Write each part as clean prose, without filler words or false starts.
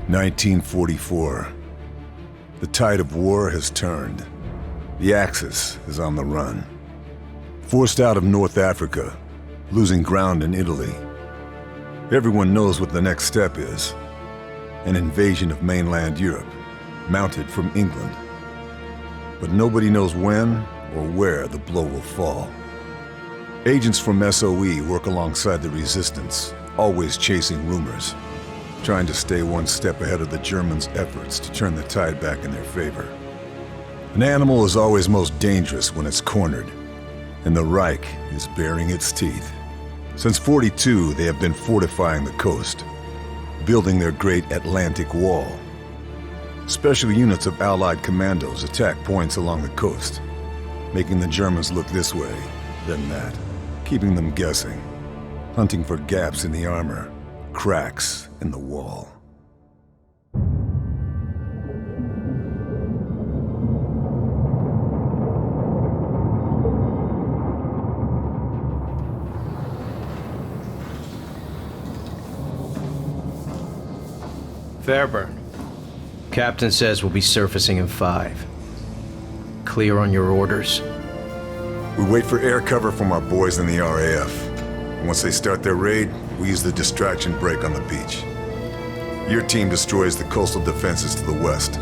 1944. The tide of war has turned. The Axis is on the run. Forced out of North Africa, losing ground in Italy. Everyone knows what the next step is. An invasion of mainland Europe, mounted from England. But nobody knows when or where the blow will fall. Agents from SOE work alongside the resistance, always chasing rumors, trying to stay one step ahead of the Germans' efforts to turn the tide back in their favor. An animal is always most dangerous when it's cornered, and the Reich is baring its teeth. Since '42, they have been fortifying the coast, building their great Atlantic Wall. Special units of Allied commandos attack points along the coast, making the Germans look this way, then that, keeping them guessing, hunting for gaps in the armor, cracks in the wall. Fairburn. Captain says we'll be surfacing in 5. Clear on your orders? We wait for air cover from our boys in the RAF. Once they start their raid, we use the distraction break on the beach. Your team destroys the coastal defenses to the west.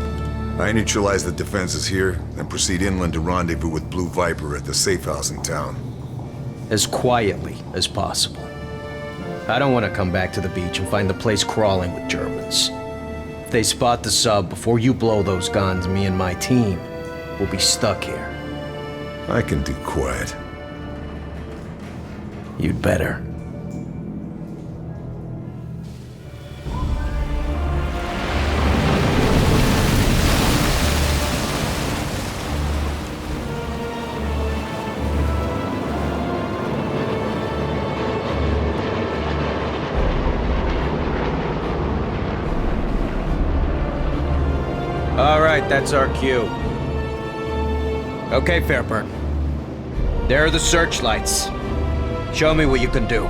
I neutralize the defenses here, then proceed inland to rendezvous with Blue Viper at the safe house in town. As quietly as possible. I don't want to come back to the beach and find the place crawling with Germans. If they spot the sub before you blow those guns, me and my team will be stuck here. I can do quiet. You'd better. All right, that's our cue. Okay, Fairburn. There are the searchlights. Show me what you can do.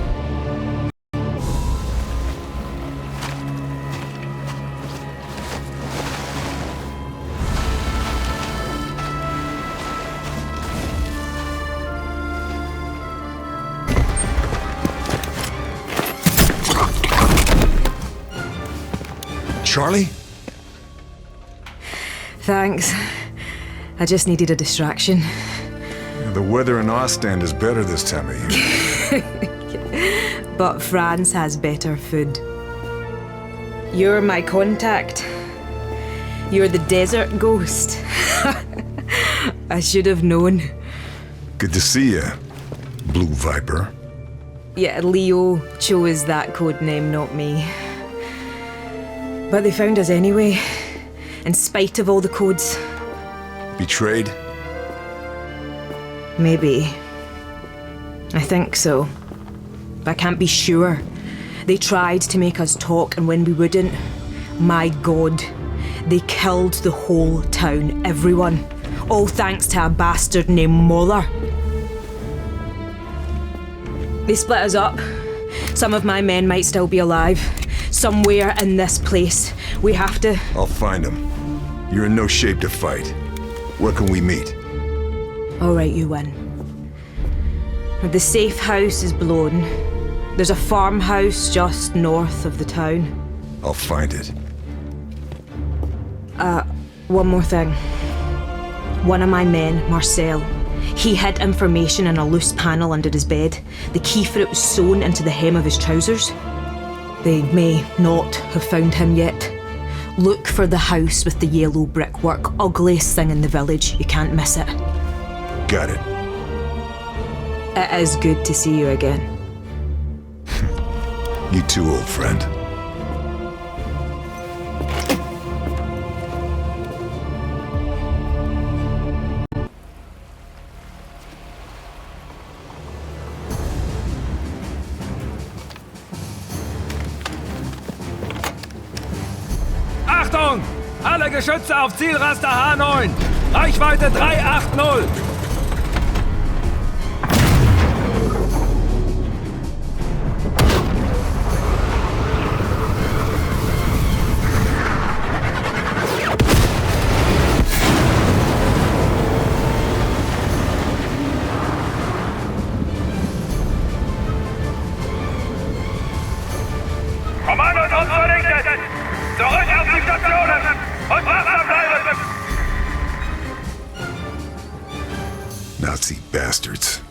Charlie? Thanks. I just needed a distraction. The weather in Ostend is better this time of year. But France has better food. You're my contact. You're the desert ghost. I should have known. Good to see you, Blue Viper. Yeah, Leo chose that code name, not me. But they found us anyway, in spite of all the codes. Betrayed? Maybe. I think so. But I can't be sure. They tried to make us talk, and when we wouldn't, my God, they killed the whole town, everyone. All thanks to a bastard named Moller. They split us up. Some of my men might still be alive. Somewhere in this place. We have to... I'll find them. You're in no shape to fight. Where can we meet? All right, you win. The safe house is blown. There's a farmhouse just north of the town. I'll find it. One more thing. One of my men, Marcel, he hid information in a loose panel under his bed. The key for it was sewn into the hem of his trousers. They may not have found him yet. Look for the house with the yellow brickwork. Ugliest thing in the village. You can't miss it. Got it. It is good to see you again. You too, old friend. Achtung! Alle Geschütze auf Zielraster H9! Reichweite 380! und uns vernichtet! Zurück auf die Stationen! Und wachsam bleiben! Nazi bastards.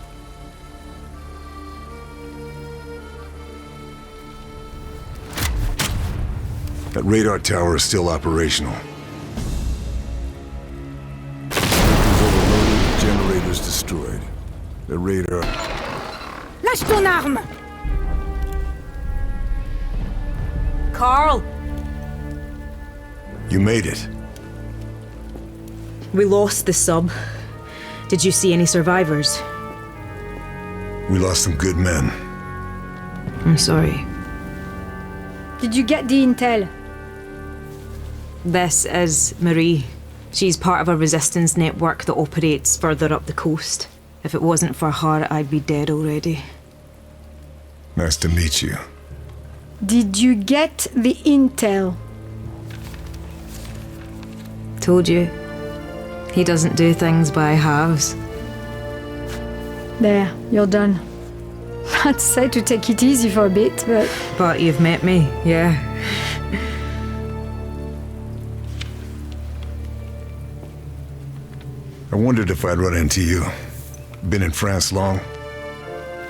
That radar tower is still operational. Vehicles overloaded, generators destroyed. The radar... Lâche ton arme! Carl! You made it. We lost the sub. Did you see any survivors? We lost some good men. I'm sorry. Did you get the intel? This is Marie. She's part of a resistance network that operates further up the coast. If it wasn't for her, I'd be dead already. Nice to meet you. Did you get the intel? Told you. He doesn't do things by halves. There, you're done. I'd say to take it easy for a bit, but... But you've met me, yeah. I wondered if I'd run into you. Been in France long?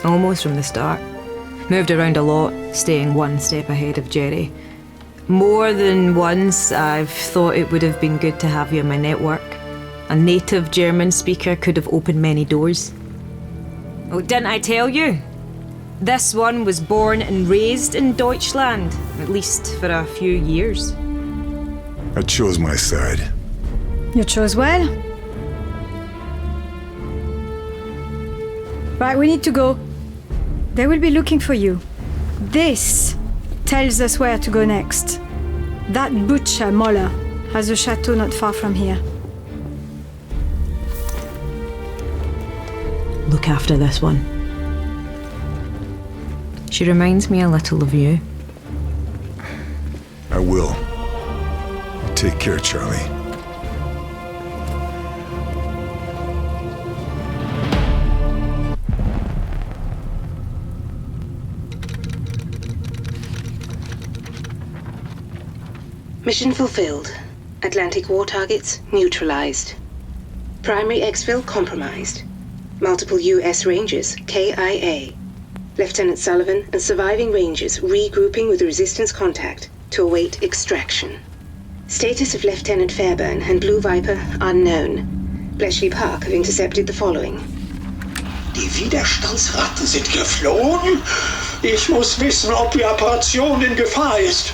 Almost from the start. Moved around a lot, staying one step ahead of Jerry. More than once, I've thought it would have been good to have you in my network. A native German speaker could have opened many doors. Oh, didn't I tell you? This one was born and raised in Deutschland, at least for a few years. I chose my side. You chose well. Right, we need to go. They will be looking for you. This tells us where to go next. That butcher, Moller, has a chateau not far from here. Look after this one. She reminds me a little of you. I will. Take care, Charlie. Mission fulfilled. Atlantic war targets neutralized. Primary exfil compromised. Multiple U.S. Rangers, KIA. Lieutenant Sullivan and surviving Rangers regrouping with resistance contact to await extraction. Status of Lieutenant Fairburn and Blue Viper unknown. Bletchley Park have intercepted the following. Die Widerstandsratten sind geflohen? Ich muss wissen, ob die Operation in Gefahr ist.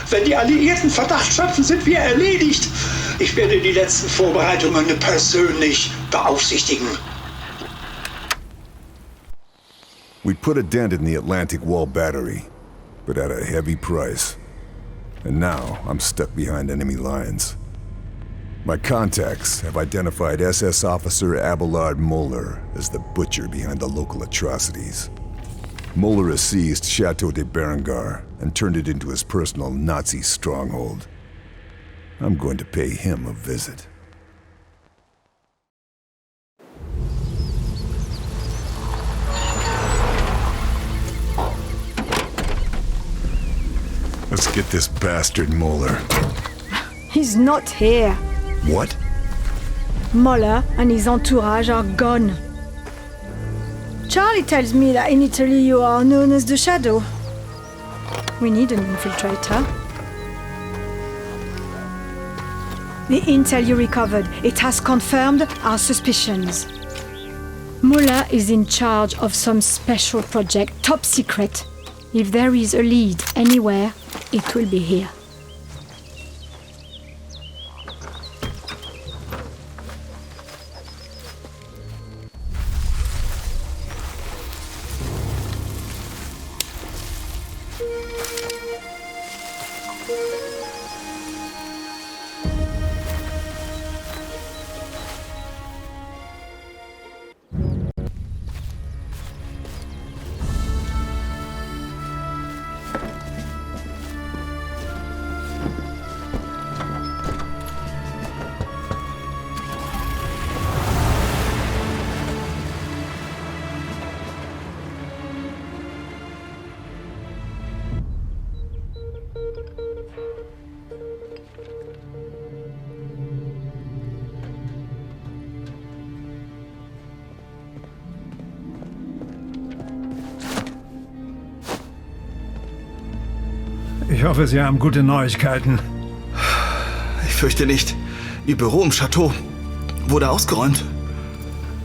Wenn die Alliierten Verdacht schöpfen, sind wir erledigt. Ich werde die letzten Vorbereitungen persönlich beaufsichtigen. We put a dent in the Atlantic Wall battery, but at a heavy price. And now I'm stuck behind enemy lines. My contacts have identified SS Officer Abelard Moeller as the butcher behind the local atrocities. Moeller has seized Chateau de Berengar and turned it into his personal Nazi stronghold. I'm going to pay him a visit. Let's get this bastard Moeller. He's not here. What? Moller and his entourage are gone. Charlie tells me that in Italy you are known as the Shadow. We need an infiltrator. The intel you recovered, it has confirmed our suspicions. Muller is in charge of some special project, top secret. If there is a lead anywhere, it will be here. Ich hoffe, Sie haben gute Neuigkeiten. Ich fürchte nicht. Ihr Büro im Chateau wurde ausgeräumt.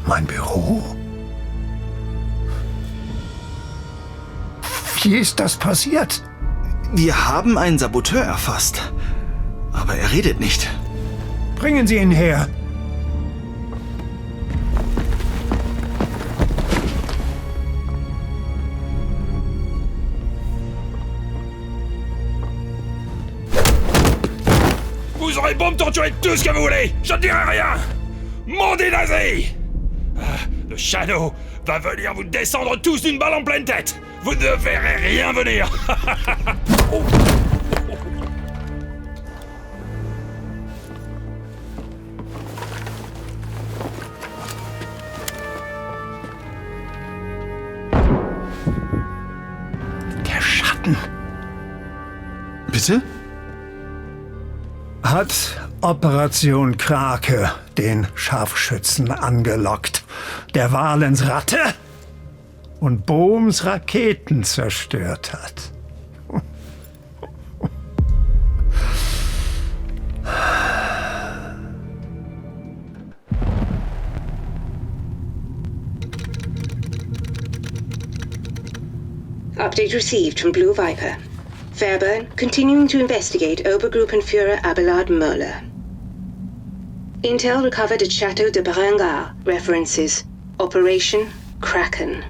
Mein Büro? Wie ist das passiert? Wir haben einen Saboteur erfasst. Aber er redet nicht. Bringen Sie ihn her. Vous aurez beau me torturer tout ce que vous voulez, je ne dirai rien. Maudit nazi! Le Shadow va venir vous descendre tous d'une balle en pleine tête. Vous ne verrez rien venir. Oh. Der Schatten. Bitte? Hat Operation Krake den Scharfschützen angelockt, der Valens Ratte und Bohms Raketen zerstört hat. Update received from Blue Viper. Fairburn continuing to investigate Obergruppenführer Abelard Möller. Intel recovered at Chateau de Berengar references Operation Kraken.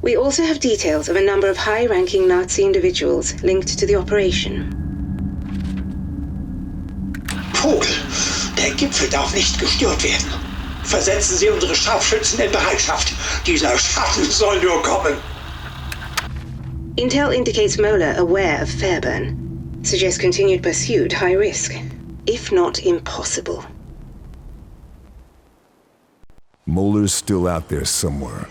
We also have details of a number of high-ranking Nazi individuals linked to the operation. Vogel, der Gipfel darf nicht gestört werden. Versetzen Sie unsere Scharfschützen in Bereitschaft. Dieser Schatten soll nur kommen. Intel indicates Möller aware of Fairburn. Suggests continued pursuit high risk, if not impossible. Moller's still out there somewhere,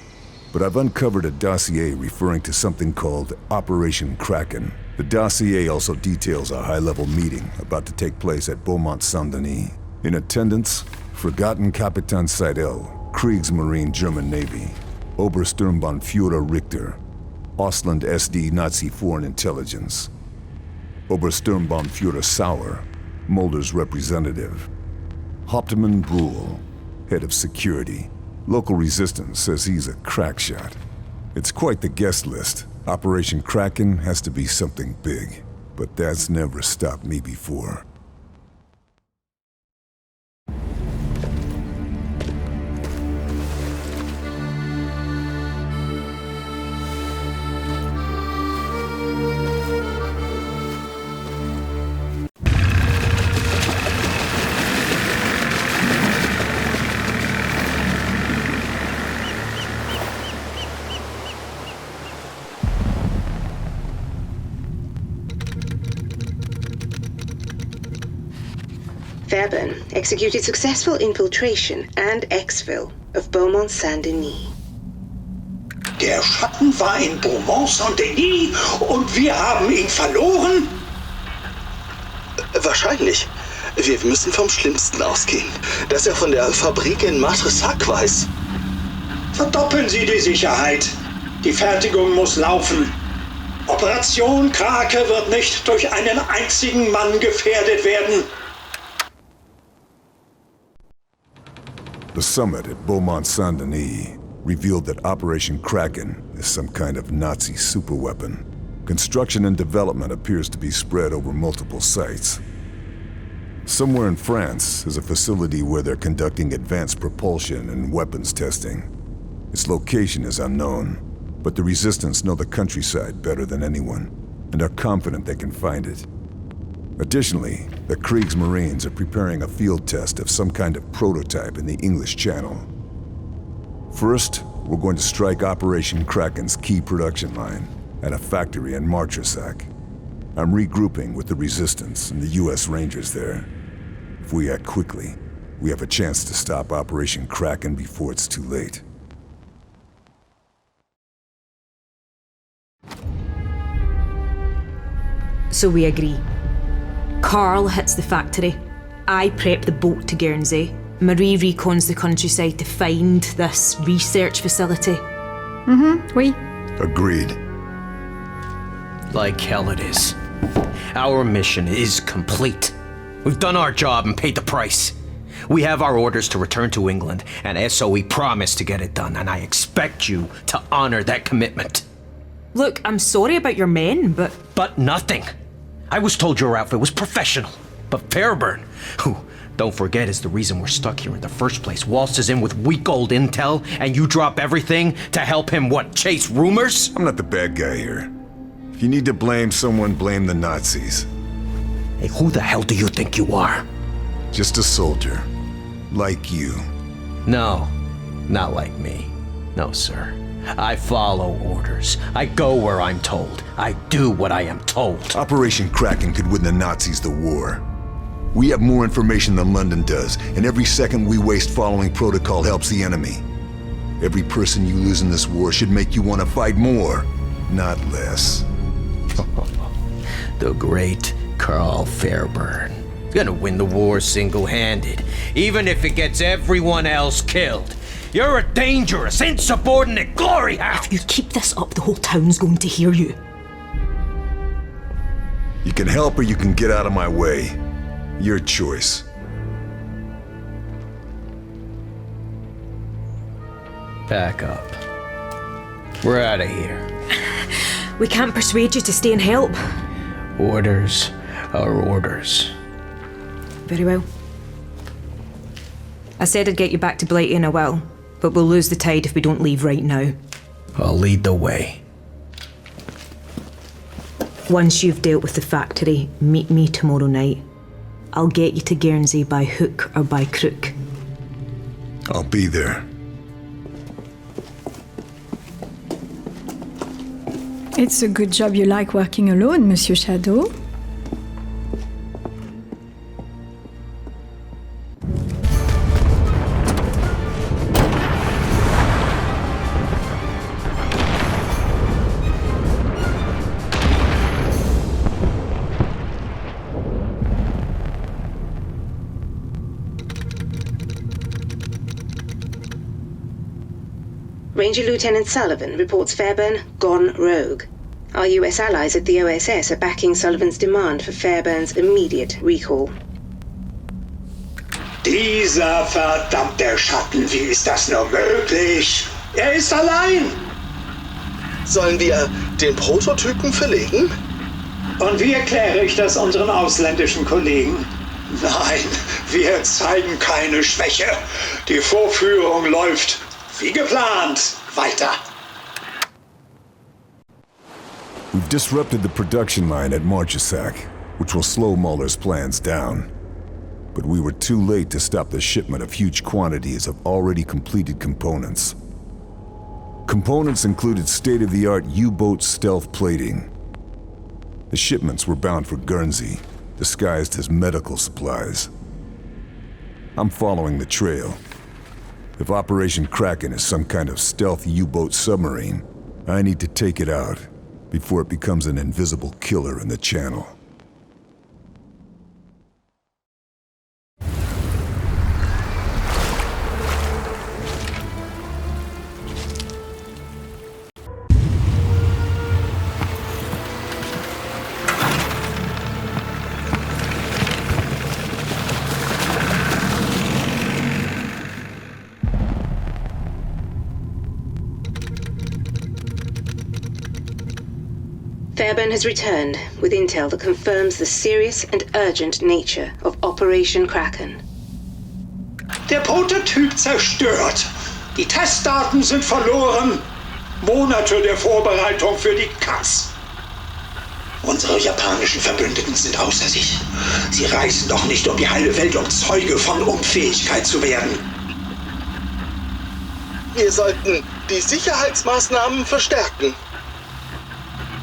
but I've uncovered a dossier referring to something called Operation Kraken. The dossier also details a high-level meeting about to take place at Beaumont Saint-Denis. In attendance, Forgotten Kapitan Seidel, Kriegsmarine German Navy, Obersturmbannführer Richter, Ausland SD Nazi Foreign Intelligence, Obersturmbannführer Sauer, Mulder's representative, Hauptmann Bruhl, head of security. Local resistance says he's a crack shot. It's quite the guest list. Operation Kraken has to be something big, but that's never stopped me before. Fairburn executed successful infiltration and exfil of Beaumont Saint-Denis. Der Schatten war in Beaumont Saint-Denis und wir haben ihn verloren? Wahrscheinlich. Wir müssen vom Schlimmsten ausgehen. Dass er von der Fabrik in Matressac weiß. Verdoppeln Sie die Sicherheit. Die Fertigung muss laufen. Operation Krake wird nicht durch einen einzigen Mann gefährdet werden. The summit at Beaumont Saint-Denis revealed that Operation Kraken is some kind of Nazi superweapon. Construction and development appears to be spread over multiple sites. Somewhere in France is a facility where they're conducting advanced propulsion and weapons testing. Its location is unknown, but the Resistance know the countryside better than anyone, and are confident they can find it. Additionally, the Kriegsmarines are preparing a field test of some kind of prototype in the English Channel. First, we're going to strike Operation Kraken's key production line at a factory in Matressac. I'm regrouping with the Resistance and the US Rangers there. If we act quickly, we have a chance to stop Operation Kraken before it's too late. So we agree. Carl hits the factory. I prep the boat to Guernsey. Marie recons the countryside to find this research facility. Oui. Agreed. Like hell it is. Our mission is complete. We've done our job and paid the price. We have our orders to return to England, and SOE promised to get it done, and I expect you to honor that commitment. Look, I'm sorry about your men, but... But nothing. I was told your outfit was professional. But Fairburn, who, don't forget, is the reason we're stuck here in the first place, waltzes in with weak old intel, and you drop everything to help him, what, chase rumors? I'm not the bad guy here. If you need to blame someone, blame the Nazis. Hey, who the hell do you think you are? Just a soldier. Like you. No, not like me. No, sir. I follow orders. I go where I'm told. I do what I am told. Operation Kraken could win the Nazis the war. We have more information than London does, and every second we waste following protocol helps the enemy. Every person you lose in this war should make you want to fight more, not less. The great Carl Fairburn. He's gonna win the war single-handed, even if it gets everyone else killed. You're a dangerous, insubordinate glory hound! If you keep this up, the whole town's going to hear you. You can help or you can get out of my way. Your choice. Back up. We're out of here. We can't persuade you to stay and help. Orders are orders. Very well. I said I'd get you back to Blighty in a while, but we'll lose the tide if we don't leave right now. I'll lead the way. Once you've dealt with the factory, meet me tomorrow night. I'll get you to Guernsey by hook or by crook. I'll be there. It's a good job you like working alone, Monsieur Shadow. Ranger Lieutenant Sullivan reports Fairburn gone rogue. Our US allies at the OSS are backing Sullivan's demand for Fairburn's immediate recall. Dieser verdammte Schatten, wie ist das nur möglich? Er ist allein! Sollen wir den Prototypen verlegen? Und wie erkläre ich das unseren ausländischen Kollegen? Nein, wir zeigen keine Schwäche. Die Vorführung läuft wie geplant weiter. We've disrupted the production line at Marchesac, which will slow Muller's plans down. But we were too late to stop the shipment of huge quantities of already completed components. Components included state-of-the-art U-boat stealth plating. The shipments were bound for Guernsey, disguised as medical supplies. I'm following the trail. If Operation Kraken is some kind of stealth U-boat submarine, I need to take it out before it becomes an invisible killer in the channel. Fairburn has returned with intel that confirms the serious and urgent nature of Operation Kraken. Der Prototyp zerstört. Die Testdaten sind verloren. Monate der Vorbereitung für die Katz. Unsere japanischen Verbündeten sind außer sich. Sie reisen doch nicht um die halbe Welt, um Zeuge von Unfähigkeit zu werden. Wir sollten die Sicherheitsmaßnahmen verstärken.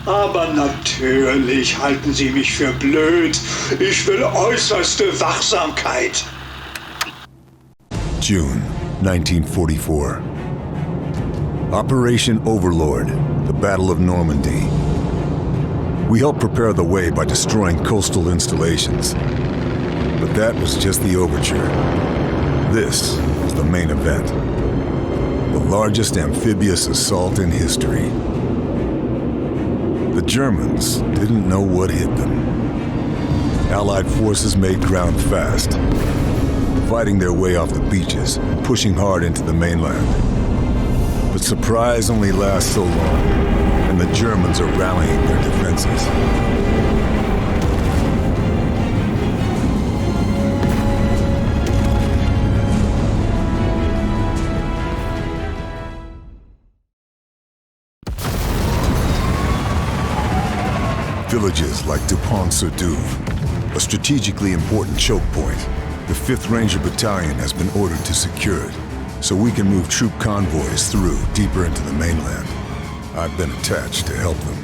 Aber natürlich halten Sie mich für blöd. Ich will äußerste Wachsamkeit. June 1944. Operation Overlord, the Battle of Normandy. We helped prepare the way by destroying coastal installations. But that was just the overture. This was the main event. The largest amphibious assault in history. The Germans didn't know what hit them. Allied forces made ground fast, fighting their way off the beaches, pushing hard into the mainland. But surprise only lasts so long, and the Germans are rallying their defenses. Villages like Dupont-sur-Douve, a strategically important choke point, the 5th Ranger Battalion has been ordered to secure it, so we can move troop convoys through deeper into the mainland. I've been attached to help them.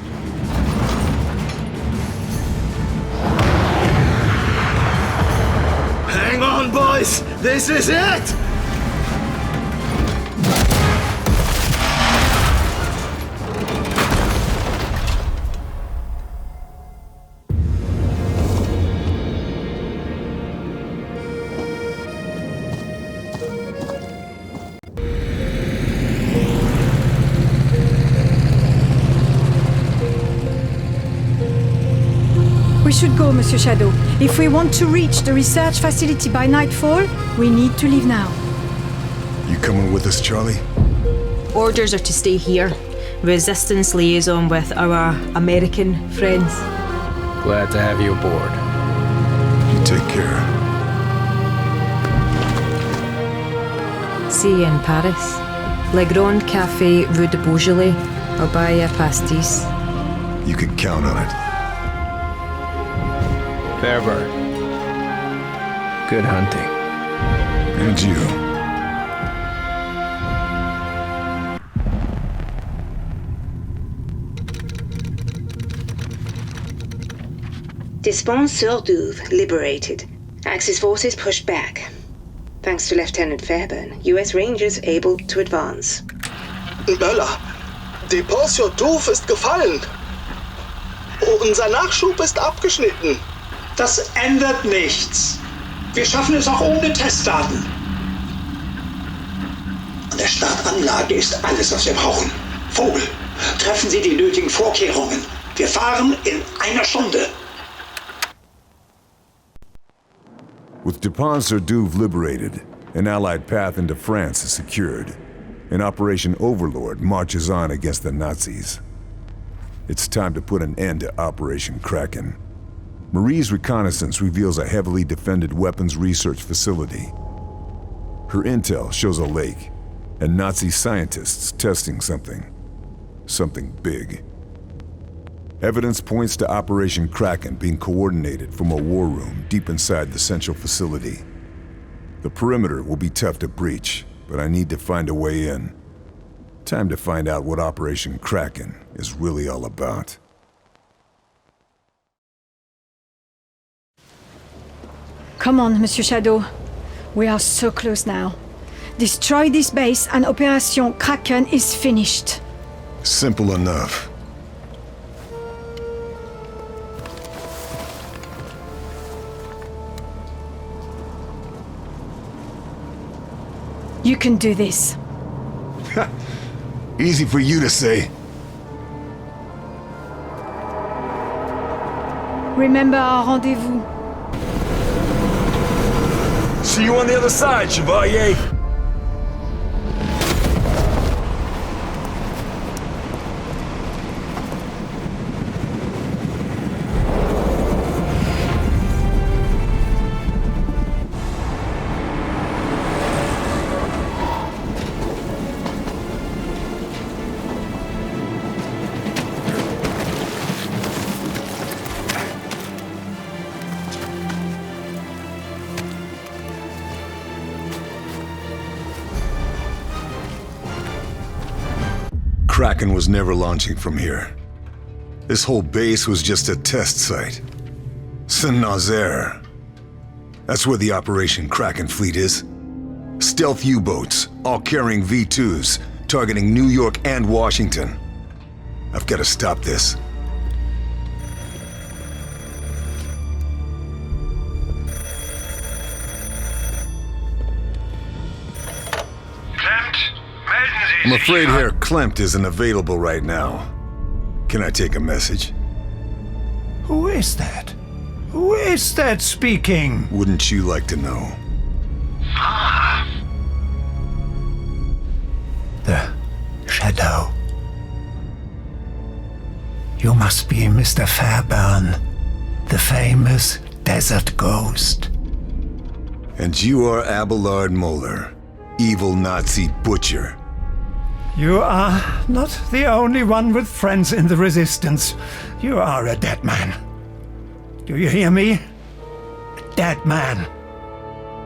Hang on, boys! This is it! We should go, Monsieur Shadow. If we want to reach the research facility by nightfall, we need to leave now. You coming with us, Charlie? Orders are to stay here. Resistance liaison with our American friends. Glad to have you aboard. You take care. See you in Paris. Le Grand Café Rue de Beaujolais. I'll buy you a pastis. You can count on it. Fair bird. Good hunting. And you. Dupont-sur-Douve liberated. Axis forces pushed back. Thanks to Lieutenant Fairburn, US Rangers able to advance. Bella, Dupont-sur-Douve ist gefallen. Unser Nachschub ist abgeschnitten. Das ändert nichts. Wir schaffen es auch ohne Testdaten. An der Startanlage ist alles, was wir brauchen. Vogel, treffen Sie die nötigen Vorkehrungen. Wir fahren in einer Stunde. With Dupont-sur-Douve liberated, an Allied path into France is secured, and Operation Overlord marches on against the Nazis. It's time to put an end to Operation Kraken. Marie's reconnaissance reveals a heavily defended weapons research facility. Her intel shows a lake, and Nazi scientists testing something. Something big. Evidence points to Operation Kraken being coordinated from a war room deep inside the central facility. The perimeter will be tough to breach, but I need to find a way in. Time to find out what Operation Kraken is really all about. Come on, Monsieur Shadow. We are so close now. Destroy this base and Operation Kraken is finished. Simple enough. You can do this. Easy for you to say. Remember our rendezvous. See you on the other side, Chevalier! Kraken was never launching from here. This whole base was just a test site. Saint-Nazaire. That's where the Operation Kraken fleet is. Stealth U-boats, all carrying V-2s, targeting New York and Washington. I've got to stop this. I'm afraid Herr Klimt isn't available right now. Can I take a message? Who is that? Who is that speaking? Wouldn't you like to know? The Shadow. You must be Mr. Fairburn, the famous desert ghost. And you are Abelard Moeller, evil Nazi butcher. You are not the only one with friends in the Resistance. You are a dead man. Do you hear me? A dead man.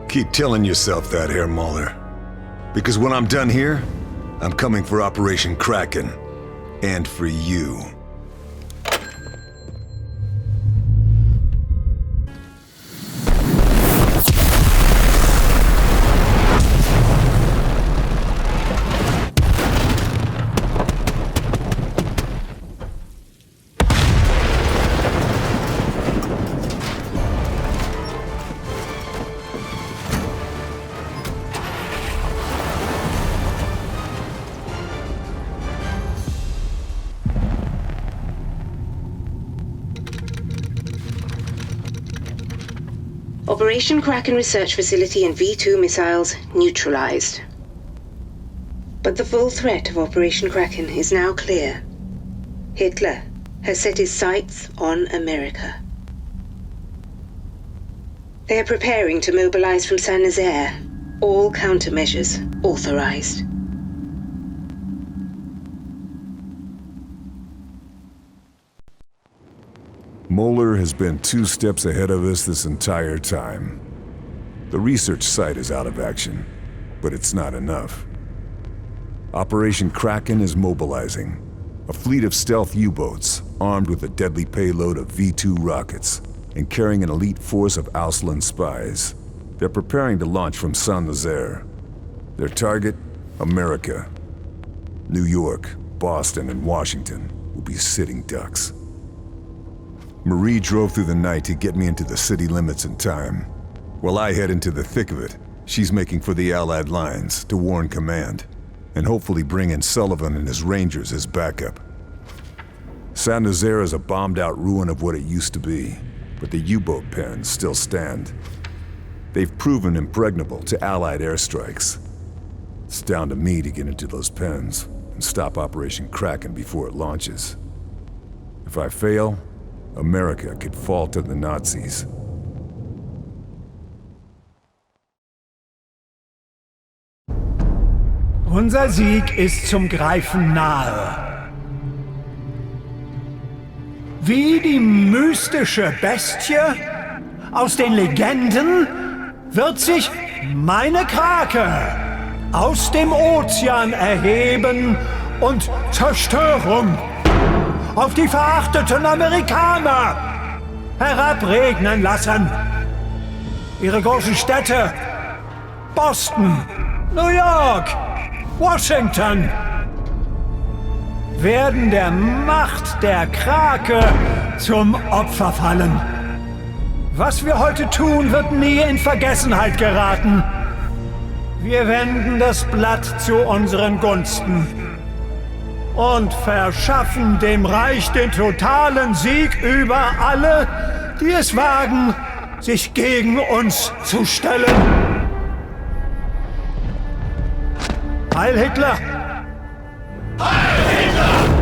Keep telling yourself that, Herr Moeller. Because when I'm done here, I'm coming for Operation Kraken. And for you. Operation Kraken research facility and V2 missiles neutralized. But the full threat of Operation Kraken is now clear. Hitler has set his sights on America. They are preparing to mobilize from Saint-Nazaire, all countermeasures authorized. Moeller has been 2 steps ahead of us this entire time. The research site is out of action, but it's not enough. Operation Kraken is mobilizing. A fleet of stealth U-boats, armed with a deadly payload of V2 rockets, and carrying an elite force of Auslan spies. They're preparing to launch from Saint-Nazaire. Their target, America. New York, Boston, and Washington will be sitting ducks. Marie drove through the night to get me into the city limits in time. While I head into the thick of it, she's making for the Allied lines to warn command, and hopefully bring in Sullivan and his Rangers as backup. Saint-Nazaire is a bombed-out ruin of what it used to be, but the U-boat pens still stand. They've proven impregnable to Allied airstrikes. It's down to me to get into those pens and stop Operation Kraken before it launches. If I fail, America could fall to the Nazis. Unser Sieg ist zum Greifen nahe. Wie die mystische Bestie aus den Legenden wird sich meine Krake aus dem Ozean erheben und Zerstörung auf die verachteten Amerikaner herabregnen lassen. Ihre großen Städte, Boston, New York, Washington, werden der Macht der Krake zum Opfer fallen. Was wir heute tun, wird nie in Vergessenheit geraten. Wir wenden das Blatt zu unseren Gunsten und verschaffen dem Reich den totalen Sieg über alle, die es wagen, sich gegen uns zu stellen. Heil Hitler! Heil Hitler!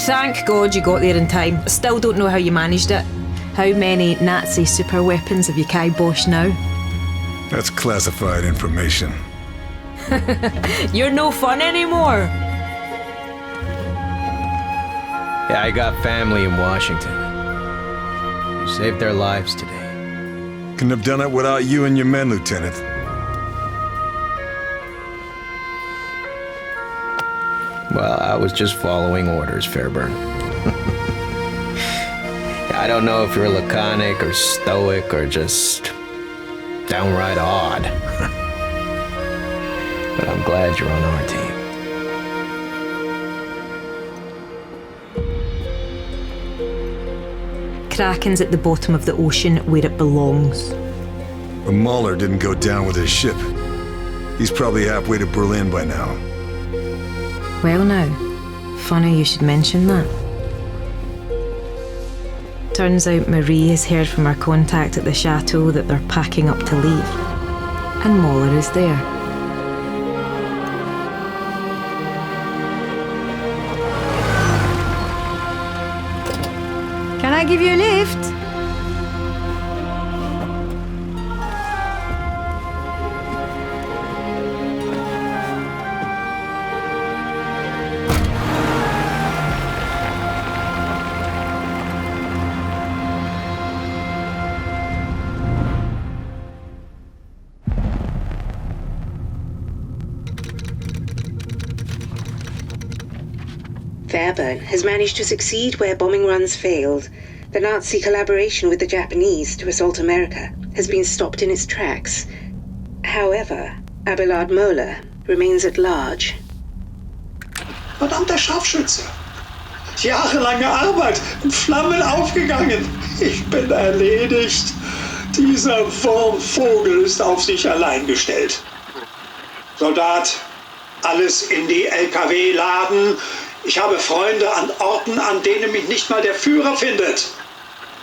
Thank God you got there in time. I still don't know how you managed it. How many Nazi super weapons have you kiboshed now? That's classified information. You're no fun anymore. Yeah, I got family in Washington. You saved their lives today. Couldn't have done it without you and your men, Lieutenant. Well, I was just following orders, Fairburn. I don't know if you're laconic or stoic or just downright odd. But I'm glad you're on our team. Kraken's at the bottom of the ocean where it belongs. The Mauler didn't go down with his ship. He's probably halfway to Berlin by now. Well now, funny you should mention that. Turns out Marie has heard from her contact at the chateau that they're packing up to leave. And Mauler is there. Can I give you a lift? Fairburn has managed to succeed where bombing runs failed. The Nazi collaboration with the Japanese to assault America has been stopped in its tracks. However, Abelard Moeller remains at large. Verdammter Scharfschütze! Jahrelange Arbeit in Flammen aufgegangen. Ich bin erledigt. Dieser Wurmvogel ist auf sich allein gestellt. Soldat, alles in die LKW laden. Ich habe Freunde an Orten, an denen mich nicht mal der Führer findet.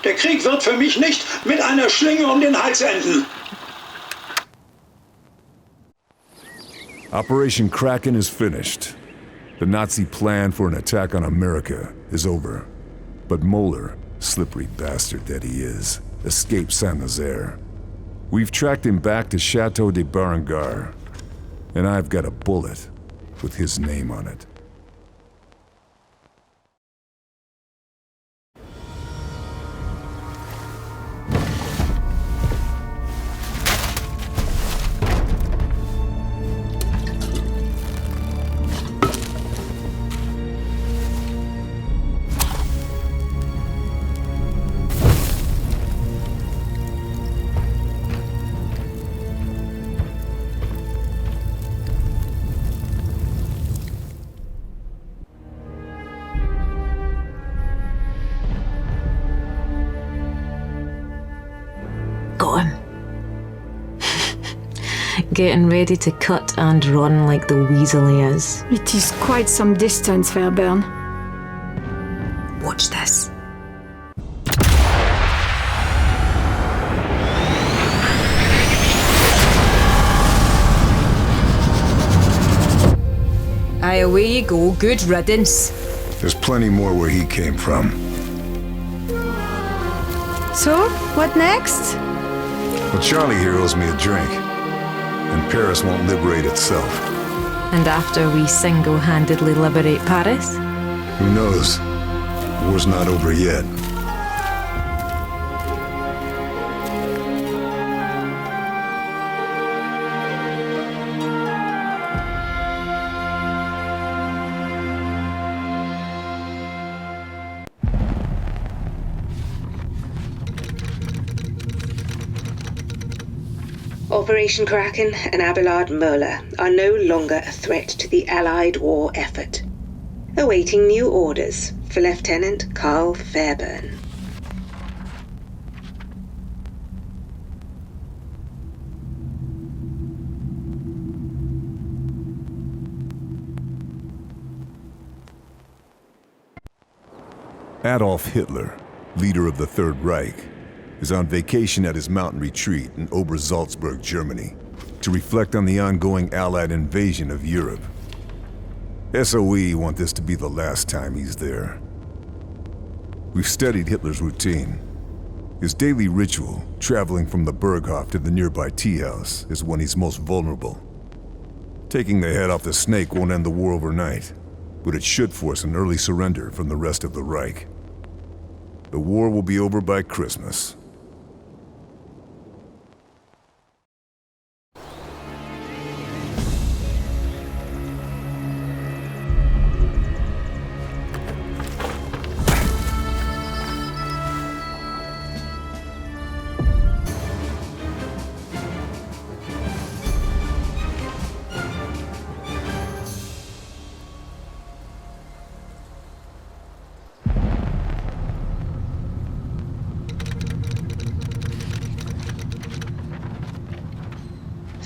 Der Krieg wird für mich nicht mit einer Schlinge um den Hals enden. Operation Kraken is finished. The Nazi plan for an attack on America is over. But Moeller, slippery bastard that he is, escaped Saint-Nazaire. We've tracked him back to Chateau de Berengar, and I've got a bullet with his name on it. Got him. Getting ready to cut and run like the weasel he is. It is quite some distance, Fairburn. Watch this. Aye, away you go. Good riddance. There's plenty more where he came from. So, what next? Well, Charlie here owes me a drink. And Paris won't liberate itself. And after we single-handedly liberate Paris? Who knows? The war's not over yet. Operation Kraken and Abelard Moeller are no longer a threat to the Allied war effort. Awaiting new orders for Lieutenant Carl Fairburn. Adolf Hitler, leader of the Third Reich, is on vacation at his mountain retreat in Obersalzberg, Germany, to reflect on the ongoing Allied invasion of Europe. SOE want this to be the last time he's there. We've studied Hitler's routine. His daily ritual, traveling from the Berghof to the nearby tea house, is when he's most vulnerable. Taking the head off the snake won't end the war overnight, but it should force an early surrender from the rest of the Reich. The war will be over by Christmas.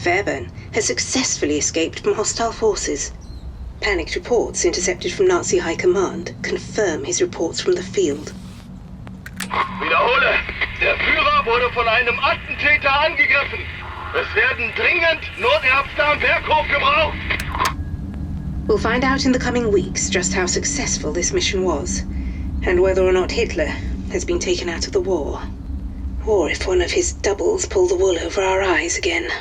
Fairburn has successfully escaped from hostile forces. Panicked reports intercepted from Nazi High Command confirm his reports from the field. Wiederhole! Der Führer wurde von einem Attentäter angegriffen. Es werden dringend Notärzte am Berghof gebraucht. We'll find out in the coming weeks just how successful this mission was, and whether or not Hitler has been taken out of the war, or if one of his doubles pulled the wool over our eyes again.